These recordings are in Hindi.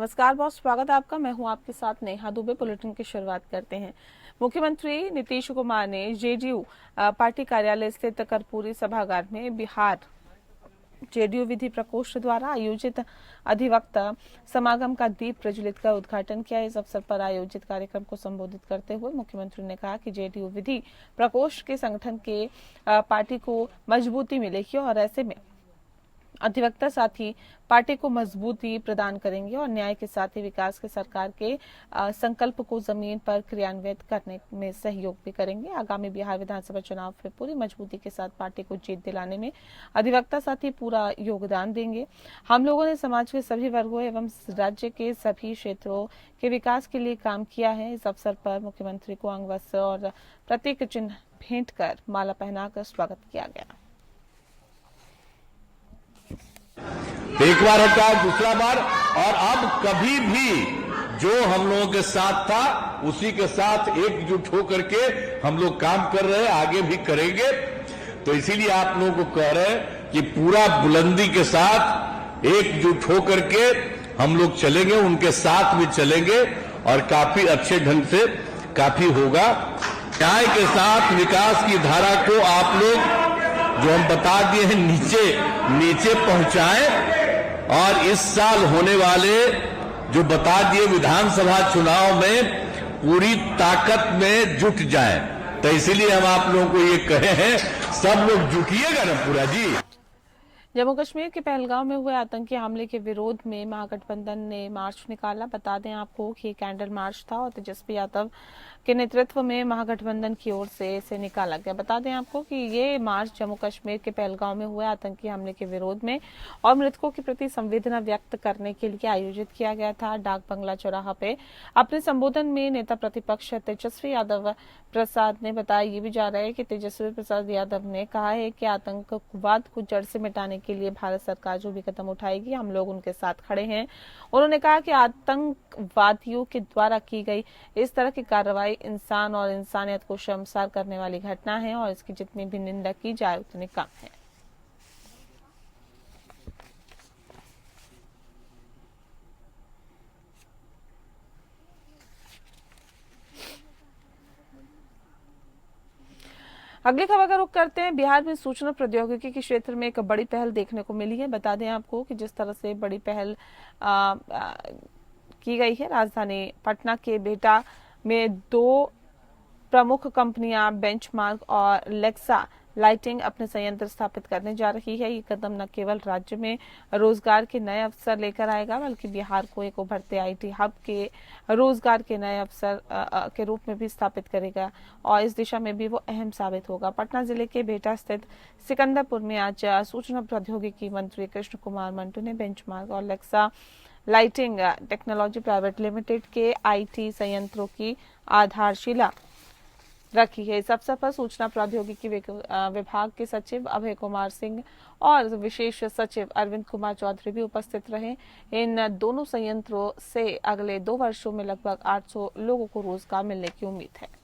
नमस्कार बॉस, स्वागत है आपका। मैं हूं आपके साथ नेहा दुबे। बुलेटिन की शुरुआत करते हैं। मुख्यमंत्री नीतीश कुमार ने जेडीयू पार्टी कार्यालय स्थित कर्पूरी सभागार में बिहार जेडीयू विधि प्रकोष्ठ द्वारा आयोजित अधिवक्ता समागम का दीप प्रज्वलित कर उद्घाटन किया। इस अवसर पर आयोजित कार्यक्रम को संबोधित करते हुए मुख्यमंत्री ने कहा कि जेडीयू विधि प्रकोष्ठ के संगठन के पार्टी को मजबूती मिलेगी और ऐसे में अधिवक्ता साथी पार्टी को मजबूती प्रदान करेंगे और न्याय के साथ ही विकास के सरकार के संकल्प को जमीन पर क्रियान्वित करने में सहयोग भी करेंगे। आगामी बिहार विधानसभा चुनाव में पूरी मजबूती के साथ पार्टी को जीत दिलाने में अधिवक्ता साथी पूरा योगदान देंगे। हम लोगों ने समाज के सभी वर्गों एवं राज्य के सभी क्षेत्रों के विकास के लिए काम किया है। इस अवसर पर मुख्यमंत्री को अंग वस्त्र और प्रतीक चिन्ह भेंट कर माला पहनाकर स्वागत किया गया। एक बार हटा, दूसरा बार, और अब कभी भी जो हम लोगों के साथ था उसी के साथ एकजुट होकर के हम लोग काम कर रहे हैं, आगे भी करेंगे। तो इसीलिए आप लोगों को कह रहे हैं कि पूरा बुलंदी के साथ एकजुट होकर के हम लोग चलेंगे, उनके साथ भी चलेंगे और काफी अच्छे ढंग से काफी होगा। न्याय के साथ विकास की धारा को आप लोग जो हम बता दिए हैं नीचे पहुंचाएं और इस साल होने वाले जो बता दिए विधानसभा चुनाव में पूरी ताकत में जुट जाएं। तो इसीलिए हम आप लोगों को ये कहे हैं, सब लोग जुटिएगा ना पूरा जी। जम्मू कश्मीर के पहलगांव में हुए आतंकी हमले के विरोध में महागठबंधन ने मार्च निकाला। बता दें आपको कि कैंडल मार्च था और तेजस्वी यादव के नेतृत्व में महागठबंधन की ओर से इसे निकाला गया। बता दें आपको कि ये मार्च जम्मू कश्मीर के पहलगांव में हुए आतंकी हमले के विरोध में और मृतकों के प्रति संवेदना व्यक्त करने के लिए आयोजित किया गया था। डाक बंगला चौराहा पे अपने संबोधन में नेता प्रतिपक्ष तेजस्वी यादव प्रसाद ने बताया, ये भी जा रहा है कि तेजस्वी प्रसाद यादव ने कहा है कि आतंकवाद को जड़ से मिटाने के लिए भारत सरकार जो भी कदम उठाएगी हम लोग उनके साथ खड़े हैं। उन्होंने कहा कि आतंकवादियों के द्वारा की गई इस तरह की कार्रवाई इंसान और इंसानियत को शर्मसार करने वाली घटना है और इसकी जितनी भी निंदा की जाए उतनी कम है। अगली खबर का रुख करते हैं। बिहार में सूचना प्रौद्योगिकी के क्षेत्र में एक बड़ी पहल देखने को मिली है। बता दें आपको कि जिस तरह से बड़ी पहल की गई है, राजधानी पटना के बिहटा में 2 प्रमुख कंपनियां बेंचमार्क और लेक्सा लाइटिंग अपने संयंत्र स्थापित करने जा रही है। ये कदम न केवल राज्य में रोजगार के नए अवसर लेकर आएगा बल्कि बिहार को एक उभरते आईटी हब के रोजगार के नए अवसर के रूप में भी स्थापित करेगा और इस दिशा में भी वो अहम साबित होगा। पटना जिले के बिहटा स्थित सिकंदरपुर में आज सूचना प्रौद्योगिकी मंत्री कृष्ण कुमार मंटू ने बेंचमार्क और लेक्सा लाइटिंग टेक्नोलॉजी प्राइवेट लिमिटेड के आईटी संयंत्रों की आधारशिला रखी है। इस अवसर पर सूचना प्रौद्योगिकी विभाग के सचिव अभय कुमार सिंह और विशेष सचिव अरविंद कुमार चौधरी भी उपस्थित रहे। इन दोनों संयंत्रों से अगले 2 वर्षों में लगभग 800 लोगों को रोजगार मिलने की उम्मीद है।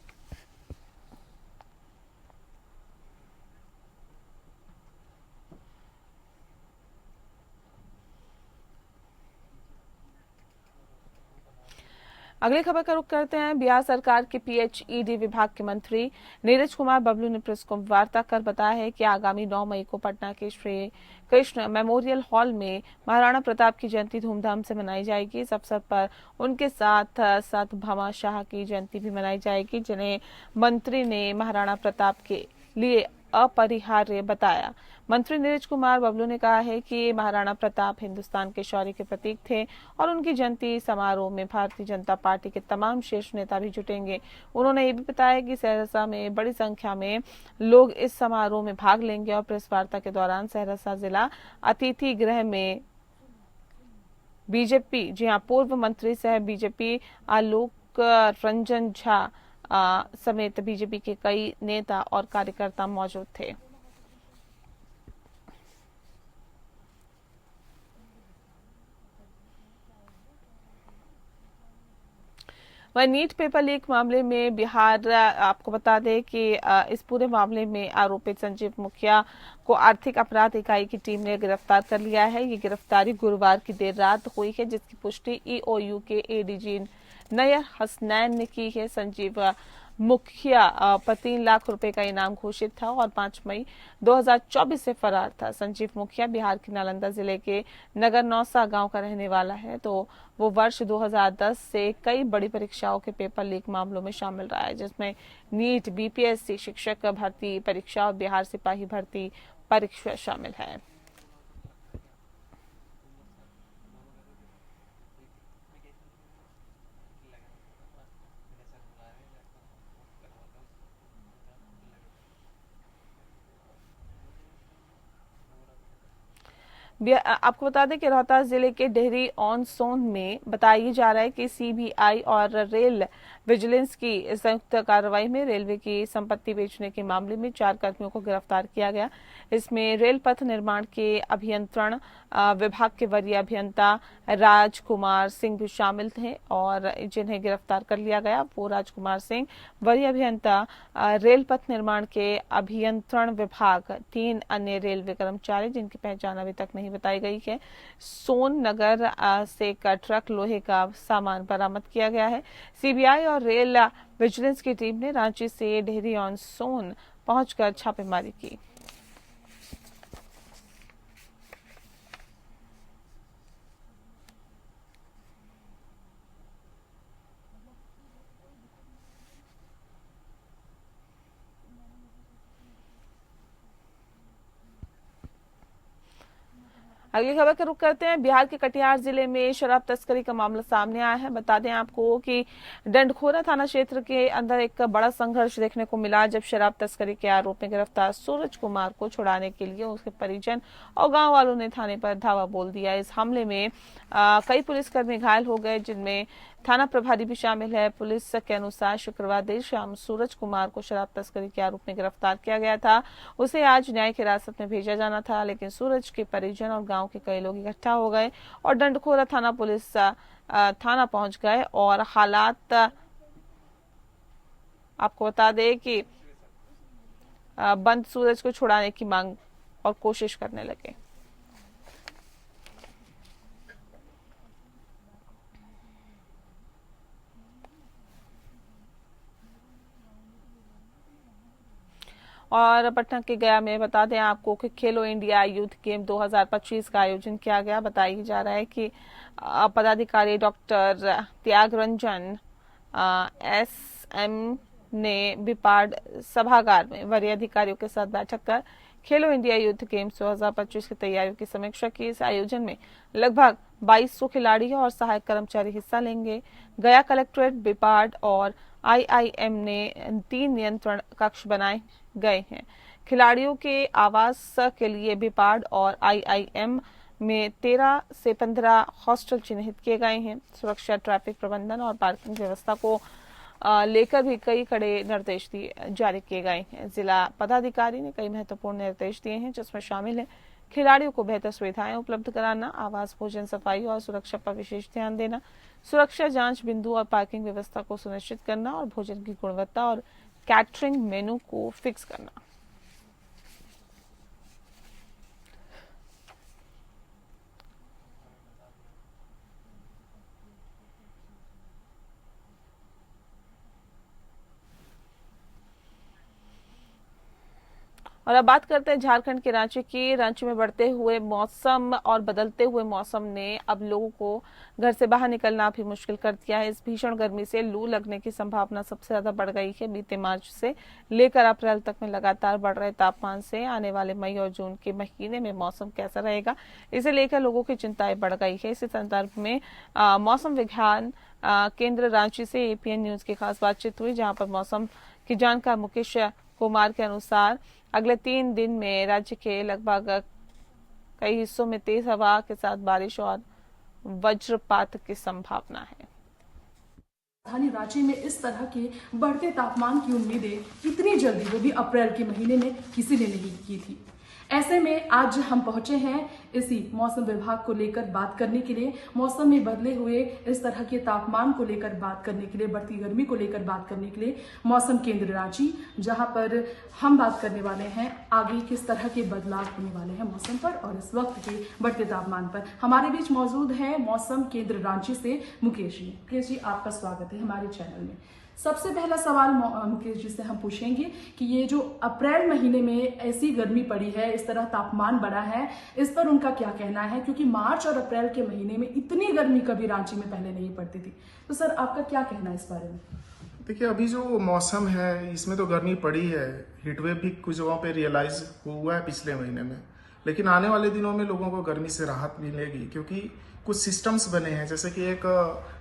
अगली खबर का रुख करते हैं। बिहार सरकार के पीएचईडी विभाग के मंत्री नीरज कुमार बबलू ने प्रेस वार्ता कर बताया है कि आगामी 9 मई को पटना के श्री कृष्ण मेमोरियल हॉल में महाराणा प्रताप की जयंती धूमधाम से मनाई जाएगी। इस अवसर पर उनके साथ साथ भमा शाह की जयंती भी मनाई जाएगी, जिन्हें मंत्री ने महाराणा प्रताप के लिए अपरिहार्य बताया। मंत्री नीरज कुमार बबलू ने कहा है कि महाराणा प्रताप हिंदुस्तान के शौर्य के प्रतीक थे और उनकी जयंती समारोह में भारतीय जनता पार्टी के तमाम शीर्ष नेता भी जुटेंगे। उन्होंने ये भी बताया कि सहरसा में बड़ी संख्या में लोग इस समारोह में भाग लेंगे और प्रेस वार्ता के दौरान सहरसा जिला अतिथि गृह में बीजेपी पूर्व मंत्री सह बीजेपी आलोक रंजन झा समेत बीजेपी के कई नेता और कार्यकर्ता मौजूद थे। वह नीट पेपर लीक मामले में बिहार, आपको बता दें कि इस पूरे मामले में आरोपित संजीव मुखिया को आर्थिक अपराध इकाई की टीम ने गिरफ्तार कर लिया है। ये गिरफ्तारी गुरुवार की देर रात हुई है, जिसकी पुष्टि ईओयू के एडीजी नयर हसनैन ने की है। संजीव मुखिया पर 3 लाख रुपए का इनाम घोषित था और 5 मई 2024 से फरार था। संजीव मुखिया बिहार के नालंदा जिले के नगर नौसा गांव का रहने वाला है। तो वो वर्ष 2010 से कई बड़ी परीक्षाओं के पेपर लीक मामलों में शामिल रहा है, जिसमें नीट, बीपीएससी शिक्षक भर्ती परीक्षा और बिहार सिपाही भर्ती परीक्षा शामिल है। आपको बता दें कि रोहतास जिले के डेहरी ऑन सोन में बताया जा रहा है कि सीबीआई और रेल विजिलेंस की संयुक्त कार्रवाई में रेलवे की संपत्ति बेचने के मामले में 4 कर्मियों को गिरफ्तार किया गया। इसमें रेल पथ निर्माण के अभियंत्रण विभाग के वरीय अभियंता राजकुमार सिंह भी शामिल थे और जिन्हें गिरफ्तार कर लिया गया वो राजकुमार सिंह, वरीय अभियंता रेल पथ निर्माण के अभियंत्रण विभाग, 3 अन्य रेलवे कर्मचारी जिनकी पहचान अभी तक नहीं बताई गई है। सोन नगर से एक ट्रक लोहे का सामान बरामद किया गया है। सीबीआई और रेल विजिलेंस की टीम ने रांची से डेहरी ऑन सोन पहुंचकर छापेमारी की। अगली खबर का रुख करते हैं। बिहार के कटिहार जिले में शराब तस्करी का मामला सामने आया है। बता दें आपको कि डंडखोरा थाना क्षेत्र के अंदर एक बड़ा संघर्ष देखने को मिला, जब शराब तस्करी के आरोप में गिरफ्तार सूरज कुमार को छुड़ाने के लिए उसके परिजन और गांव वालों ने थाने पर धावा बोल दिया। इस हमले में कई पुलिसकर्मी घायल हो गए, जिनमें थाना प्रभारी भी शामिल है। पुलिस के अनुसार शुक्रवार देर शाम सूरज कुमार को शराब तस्करी के आरोप में गिरफ्तार किया गया था। उसे आज न्यायिक हिरासत में भेजा जाना था, लेकिन सूरज के परिजन और गांव के कई लोग इकट्ठा हो गए और डंडखोरा थाना पुलिस थाना पहुंच गए और हालात आपको बता दें कि बंद सूरज को छुड़ाने की मांग और कोशिश करने लगे। और पटना के गया में बता दें आपको कि खेलो इंडिया यूथ गेम 2025 का आयोजन किया गया। बताया जा रहा है कि पदाधिकारी डॉक्टर त्यागरंजन SM ने बिपाड सभागार में वरीय अधिकारियों के साथ बैठक कर खेलो इंडिया यूथ गेम्स 2025 की तैयारियों की समीक्षा की। इस आयोजन में लगभग 2200 खिलाड़ी और सहायक कर्मचारी हिस्सा लेंगे। गया कलेक्ट्रेट, बिपाड और IIM ने 3 नियंत्रण कक्ष बनाए गए हैं। खिलाड़ियों के आवास के लिए बिपाड और IIM में 13 से 15 हॉस्टल चिन्हित किए गए हैं। सुरक्षा, ट्रैफिक प्रबंधन और पार्किंग व्यवस्था को लेकर भी कई कड़े निर्देश जारी किए गए हैं। जिला पदाधिकारी ने कई महत्वपूर्ण निर्देश दिए हैं, जिसमें शामिल है खिलाड़ियों को बेहतर सुविधाएं उपलब्ध कराना, आवास, भोजन, सफाई और सुरक्षा पर विशेष ध्यान देना, सुरक्षा जांच बिंदु और पार्किंग व्यवस्था को सुनिश्चित करना और भोजन की गुणवत्ता और कैटरिंग मेनू को फिक्स करना। और अब बात करते हैं झारखंड के रांची की। रांची में बढ़ते हुए मौसम और बदलते हुए मौसम ने अब लोगों को घर से बाहर निकलना भी मुश्किल कर दिया है। इस भीषण गर्मी से लू लगने की संभावना सबसे ज्यादा बढ़ गई है। बीते मार्च से लेकर अप्रैल तक में लगातार बढ़ रहे तापमान से आने वाले मई और जून के महीने में मौसम कैसा रहेगा, इसे लेकर लोगों की चिंताएं बढ़ गई है। इसी संदर्भ में मौसम विज्ञान केंद्र रांची से APN न्यूज की खास बातचीत हुई, जहां पर मौसम की जानकार मुकेश कुमार के अनुसार अगले 3 दिन में राज्य के लगभग कई हिस्सों में तेज हवा के साथ बारिश और वज्रपात की संभावना है। राजधानी रांची में इस तरह के बढ़ते तापमान की उम्मीदें इतनी जल्दी, वो भी अप्रैल के महीने में, किसी ने नहीं की थी। ऐसे में आज हम पहुंचे हैं इसी मौसम विभाग को लेकर बात करने के लिए, मौसम में बदले हुए इस तरह के तापमान को लेकर बात करने के लिए, बढ़ती गर्मी को लेकर बात करने के लिए मौसम केंद्र रांची, जहां पर हम बात करने वाले हैं आगे किस तरह के बदलाव होने वाले हैं मौसम पर और इस वक्त के बढ़ते तापमान पर। हमारे बीच मौजूद है मौसम केंद्र रांची से मुकेश जी। मुकेश जी, आपका स्वागत है हमारे चैनल में। सबसे पहला सवाल मुकेश जी से हम पूछेंगे कि ये जो अप्रैल महीने में ऐसी गर्मी पड़ी है, इस तरह तापमान बढ़ा है, इस पर उनका क्या कहना है, क्योंकि मार्च और अप्रैल के महीने में इतनी गर्मी कभी रांची में पहले नहीं पड़ती थी। तो सर, आपका क्या कहना है इस बारे में? देखिए, अभी जो मौसम है इसमें तो गर्मी पड़ी है, हीटवेव भी कुछ जगहों पे रियलाइज हुआ है पिछले महीने में, लेकिन आने वाले दिनों में लोगों को गर्मी से राहत मिलेगी क्योंकि कुछ सिस्टम्स बने हैं, जैसे कि एक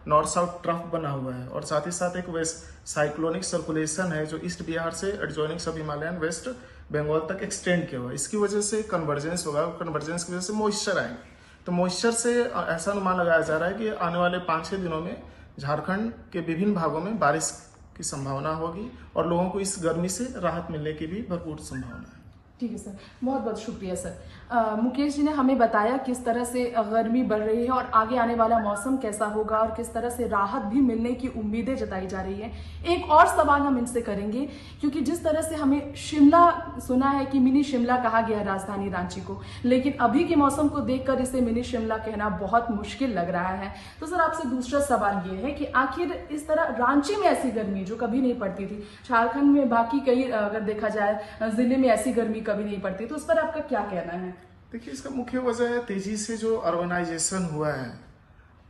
नॉर्थ साउथ ट्रफ बना हुआ है और साथ ही साथ एक वेस्ट साइक्लोनिक सर्कुलेशन है जो ईस्ट बिहार से एडजॉइनिंग सब हिमालयन वेस्ट बंगाल तक एक्सटेंड किया हुआ है। इसकी वजह से कन्वर्जेंस होगा और कन्वर्जेंस की वजह से मॉइस्चर आएंगे। तो मॉइस्चर से ऐसा अनुमान लगाया जा रहा है कि आने वाले 5-6 दिनों में झारखंड के विभिन्न भागों में बारिश की संभावना होगी और लोगों को इस गर्मी से राहत मिलने की भी भरपूर संभावना है। ठीक है सर, बहुत बहुत शुक्रिया सर। मुकेश जी ने हमें बताया किस तरह से गर्मी बढ़ रही है और आगे आने वाला मौसम कैसा होगा और किस तरह से राहत भी मिलने की उम्मीदें जताई जा रही है। एक और सवाल हम इनसे करेंगे, क्योंकि जिस तरह से हमें शिमला सुना है कि मिनी शिमला कहा गया है राजधानी रांची को, लेकिन अभी के मौसम को देखकर इसे मिनी शिमला कहना बहुत मुश्किल लग रहा है। तो सर, आपसे दूसरा सवाल ये है कि आखिर इस तरह रांची में ऐसी गर्मी जो कभी नहीं पड़ती थी, झारखंड में बाकी कई अगर देखा जाए जिले में ऐसी गर्मी कभी नहीं पड़ती, तो उस पर आपका क्या कहना है? देखिए, इसका मुख्य वजह है तेजी से जो अर्बनाइजेशन हुआ है,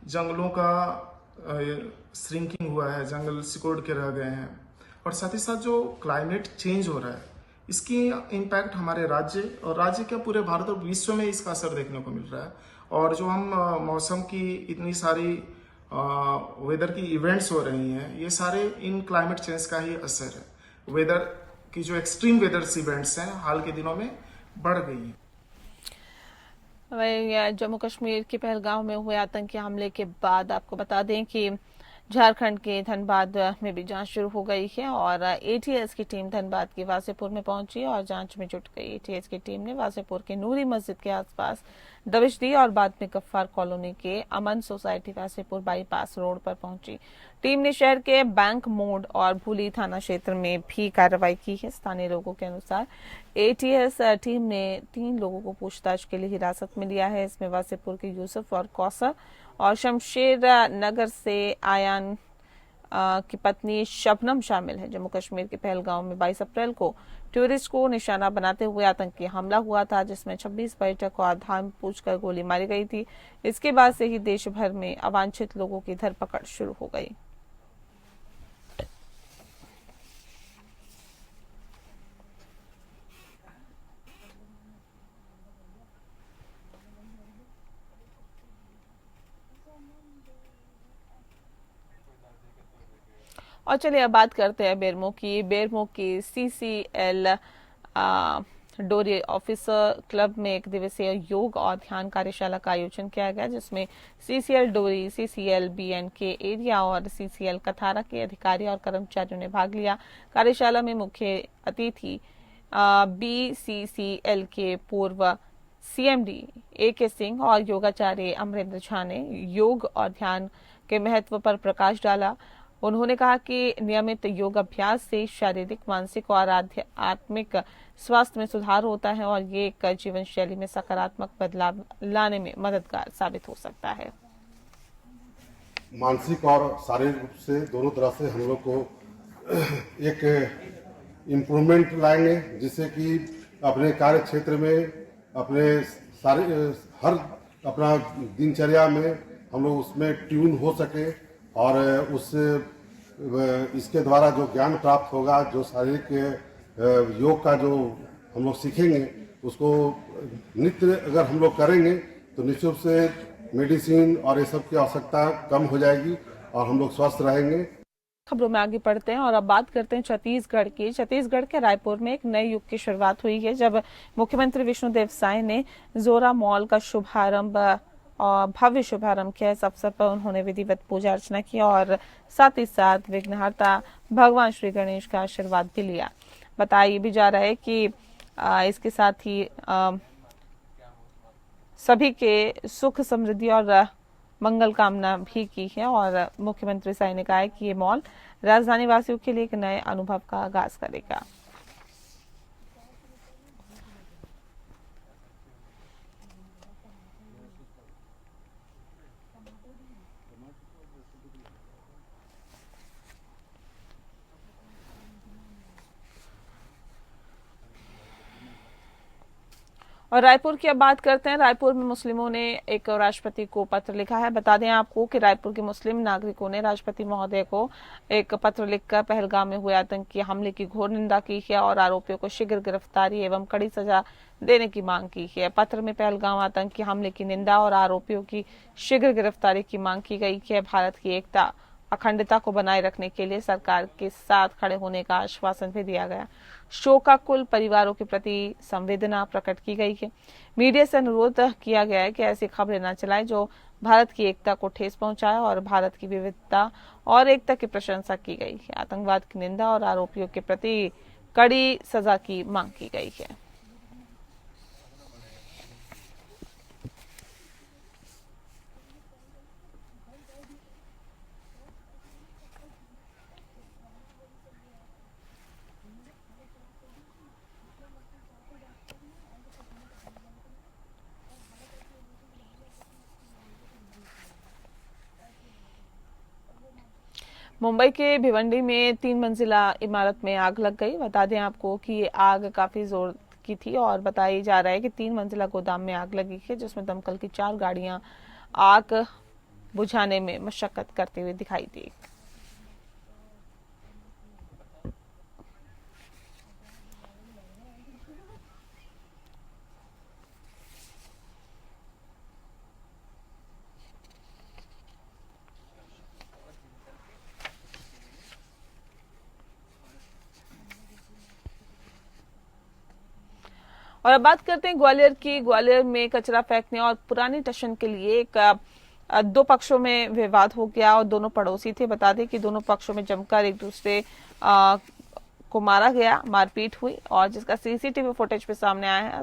जंगलों का श्रिंकिंग हुआ है, जंगल सिकुड़ के रह गए हैं और साथ ही साथ जो क्लाइमेट चेंज हो रहा है इसकी इम्पैक्ट हमारे राज्य क्या पूरे भारत और विश्व में इसका असर देखने को मिल रहा है। और जो हम मौसम की इतनी सारी वेदर की इवेंट्स हो रही हैं, ये सारे इन क्लाइमेट चेंज का ही असर है। वेदर की जो एक्सट्रीम वेदर्स इवेंट्स हैं हाल के दिनों में बढ़ गई हैं। वही जम्मू कश्मीर के पहलगाम में हुए आतंकी हमले के बाद आपको बता दें कि झारखंड के धनबाद में भी जांच शुरू हो गई है और एटीएस की टीम धनबाद के वासेपुर में पहुंची और जांच में जुट गई। एटीएस की टीम ने वासेपुर के नूरी मस्जिद के आसपास दबिश दी और बाद में गफ्फार कॉलोनी के अमन सोसाइटी वासेपुर बाईपास रोड पर पहुंची। टीम ने शहर के बैंक मोड़ और भूली थाना क्षेत्र में भी कार्रवाई की है। स्थानीय लोगों के अनुसार एटीएस टीम ने 3 लोगों को पूछताछ के लिए हिरासत में लिया है। इसमें वासेपुर के यूसुफ और कौसर और शमशेर नगर से आयान की पत्नी शबनम शामिल है। जम्मू कश्मीर के पहलगाम में 22 अप्रैल को टूरिस्ट को निशाना बनाते हुए आतंकी हमला हुआ था, जिसमें 26 पर्यटक को आधार पूछकर गोली मारी गई थी। इसके बाद से ही देश भर में अवांछित लोगों की धरपकड़ शुरू हो गई। और चलिए अब बात करते हैं बेरमो की सीसीएल डोरी ऑफिसर क्लब में एक दिवसीय योग और ध्यान कार्यशाला का आयोजन किया गया, जिसमें सीसीएल डोरी, सीसीएल बीएनके एरिया और सीसीएल कथारा के अधिकारी और कर्मचारियों ने भाग लिया। कार्यशाला में मुख्य अतिथि बीसीसीएल के पूर्व सीएमडी AK सिंह और योगाचार्य अमरेंद्र झा ने योग और ध्यान के महत्व पर प्रकाश डाला। उन्होंने कहा कि नियमित योग अभ्यास से शारीरिक, मानसिक और आध्यात्मिक स्वास्थ्य में सुधार होता है और ये एक जीवन शैली में सकारात्मक बदलाव लाने में मददगार साबित हो सकता है। मानसिक और शारीरिक रूप से दोनों तरह से हम लोग को एक इम्प्रूवमेंट लाएंगे, जिससे कि अपने कार्य क्षेत्र में, अपने हर अपना दिनचर्या में हम लोग उसमें ट्यून हो सके और इसके द्वारा जो ज्ञान प्राप्त होगा, जो शारीरिक योग का जो हम लोग सीखेंगे, उसको नित्य अगर हम लोग करेंगे तो निश्चित रूप से मेडिसिन और ये सब की आवश्यकता कम हो जाएगी और हम लोग स्वस्थ रहेंगे। खबरों में आगे बढ़ते हैं और अब बात करते हैं छत्तीसगढ़ की। छत्तीसगढ़ के रायपुर में एक नए युग की शुरुआत हुई है, जब मुख्यमंत्री विष्णुदेव साय ने जोरा मॉल का शुभारंभ और भव्य शुभारंभ किया। इस अवसर पर उन्होंने विधिवत पूजा अर्चना की और साथ ही साथ विघ्नहर्ता भगवान श्री गणेश का आशीर्वाद भी लिया। बताया भी जा रहा है कि इसके साथ ही सभी के सुख समृद्धि और मंगल कामना भी की है। और मुख्यमंत्री साई ने कहा है कि ये मॉल राजधानी वासियों के लिए एक नए अनुभव का आगाज करेगा। और रायपुर की अब बात करते हैं। रायपुर में मुस्लिमों ने एक राष्ट्रपति को पत्र लिखा है। बता दें आपको कि रायपुर के मुस्लिम नागरिकों ने राष्ट्रपति महोदय को एक पत्र लिखकर पहलगाम में हुए आतंकी हमले की घोर निंदा की है और आरोपियों को शीघ्र गिरफ्तारी एवं कड़ी सजा देने की मांग की है। पत्र में पहलगाम आतंकी हमले की निंदा और आरोपियों की शीघ्र गिरफ्तारी की मांग की गई है। भारत की एकता अखंडता को बनाए रखने के लिए सरकार के साथ खड़े होने का आश्वासन भी दिया गया। शोकाकुल परिवारों के प्रति संवेदना प्रकट की गई है। मीडिया से अनुरोध किया गया है कि ऐसी खबरें न चलाएं जो भारत की एकता को ठेस पहुंचाए और भारत की विविधता और एकता की प्रशंसा की गई है। आतंकवाद की निंदा और आरोपियों के प्रति कड़ी सजा की मांग की गई है। मुंबई के भिवंडी में 3 मंजिला इमारत में आग लग गई। बता दें आपको कि ये आग काफी जोर की थी और बताई जा रहा है कि 3 मंजिला गोदाम में आग लगी है, जिसमें दमकल की 4 गाड़ियां आग बुझाने में मशक्कत करते हुए दिखाई दी। और अब बात करते हैं ग्वालियर की। ग्वालियर में कचरा फेंकने और पुरानी टशन के लिए एक 2 पक्षों में विवाद हो गया और दोनों पड़ोसी थे। बता दें कि दोनों पक्षों में जमकर एक दूसरे को मारा गया, मारपीट हुई और जिसका सीसीटीवी फुटेज पे सामने आया है।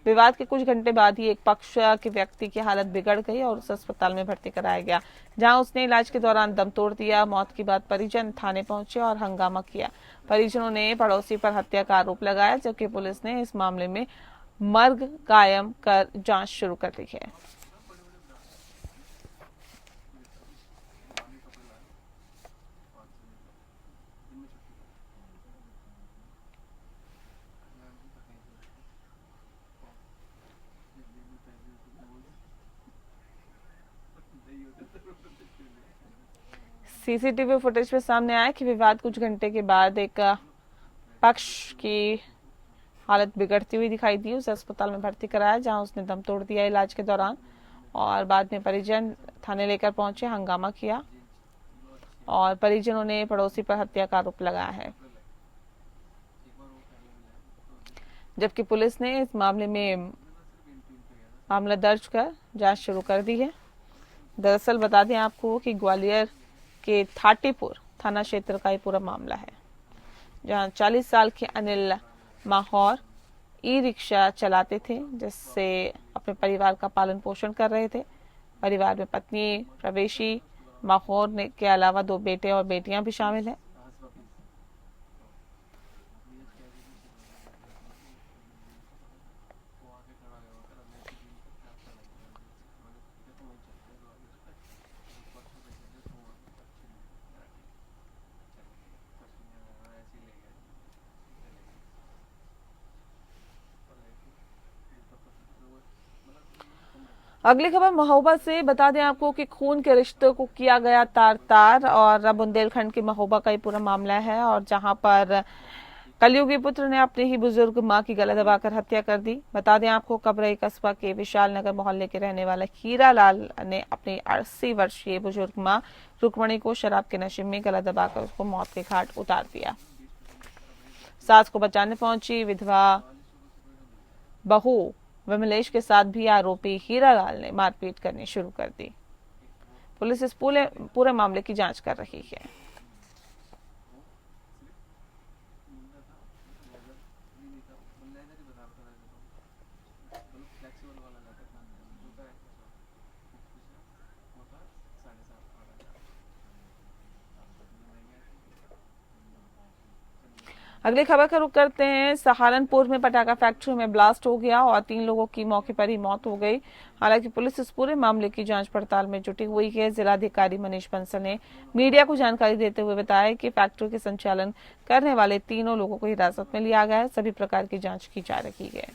विवाद के कुछ घंटे बाद ही एक पक्ष के व्यक्ति की हालत बिगड़ गई और उसे अस्पताल में भर्ती कराया गया, जहां उसने इलाज के दौरान दम तोड़ दिया। मौत के बाद परिजन थाने पहुंचे और हंगामा किया। परिजनों ने पड़ोसी पर हत्या का आरोप लगाया, जबकि पुलिस ने इस मामले में मर्ग कायम कर जांच शुरू कर दी है। सीसीटीवी फुटेज में सामने आया कि विवाद कुछ घंटे के बाद एक पक्ष की हालत बिगड़ती हुई दिखाई दी। उसे अस्पताल में भर्ती कराया, जहां उसने दम तोड़ दिया इलाज के दौरान और बाद में परिजन थाने लेकर पहुंचे, हंगामा किया और परिजनों ने पड़ोसी पर हत्या का आरोप लगाया है, जबकि पुलिस ने इस मामले में मामला दर्ज कर जांच शुरू कर दी है। दरअसल बता दें आपको कि ग्वालियर के थाटीपुर थाना क्षेत्र का ये पूरा मामला है, जहां 40 साल के अनिल माहौर ई रिक्शा चलाते थे, जिससे अपने परिवार का पालन पोषण कर रहे थे। परिवार में पत्नी प्रवेशी माहौर ने के अलावा 2 बेटे और बेटियां भी शामिल हैं। अगली खबर महोबा से। बता दें आपको कि खून के रिश्तों को किया गया तार-तार और बुंदेलखंड के महोबा का ये पूरा मामला है, और जहां पर कलयुगी पुत्र ने अपने ही बुजुर्ग मां की गला दबाकर हत्या कर दी। बता दें आपको कबरई कस्बा के विशाल नगर मोहल्ले के रहने वाला हीरा लाल ने अपनी 80 वर्षीय बुजुर्ग मां रुक्मणी को शराब के नशे में गला दबाकर उसको मौत के घाट उतार दिया। सास को बचाने पहुंची विधवा बहू विमलेश के साथ भी आरोपी हीरा लाल ने मारपीट करनी शुरू कर दी। पुलिस इस पूरे मामले की जांच कर रही है। अगली खबर का रुख करते हैं। सहारनपुर में पटाखा फैक्ट्री में ब्लास्ट हो गया और 3 लोगों की मौके पर ही मौत हो गई। हालांकि पुलिस इस पूरे मामले की जांच पड़ताल में जुटी हुई है। जिलाधिकारी मनीष बंसल ने मीडिया को जानकारी देते हुए बताया कि फैक्ट्री के संचालन करने वाले 3 लोगों को हिरासत में लिया गया है। सभी प्रकार की जाँच की जा रही है।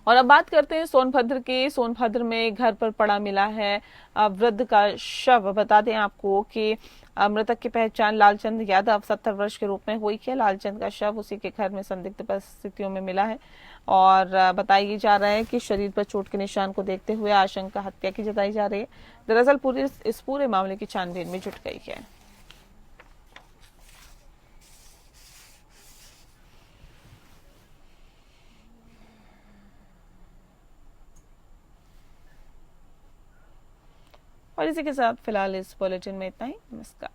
और अब बात करते हैं सोनभद्र के। सोनभद्र में घर पर पड़ा मिला है वृद्ध का शव। बता दें आपको कि मृतक की पहचान लालचंद यादव 70 वर्ष के रूप में हुई है। लालचंद का शव उसी के घर में संदिग्ध परिस्थितियों में मिला है और बताया जा रहा है कि शरीर पर चोट के निशान को देखते हुए आशंका हत्या की जताई जा रही है। दरअसल पुलिस इस पूरे मामले की छानबीन में जुट गई है। और इसी के साथ फिलहाल इस बुलेटिन में इतना ही। नमस्कार।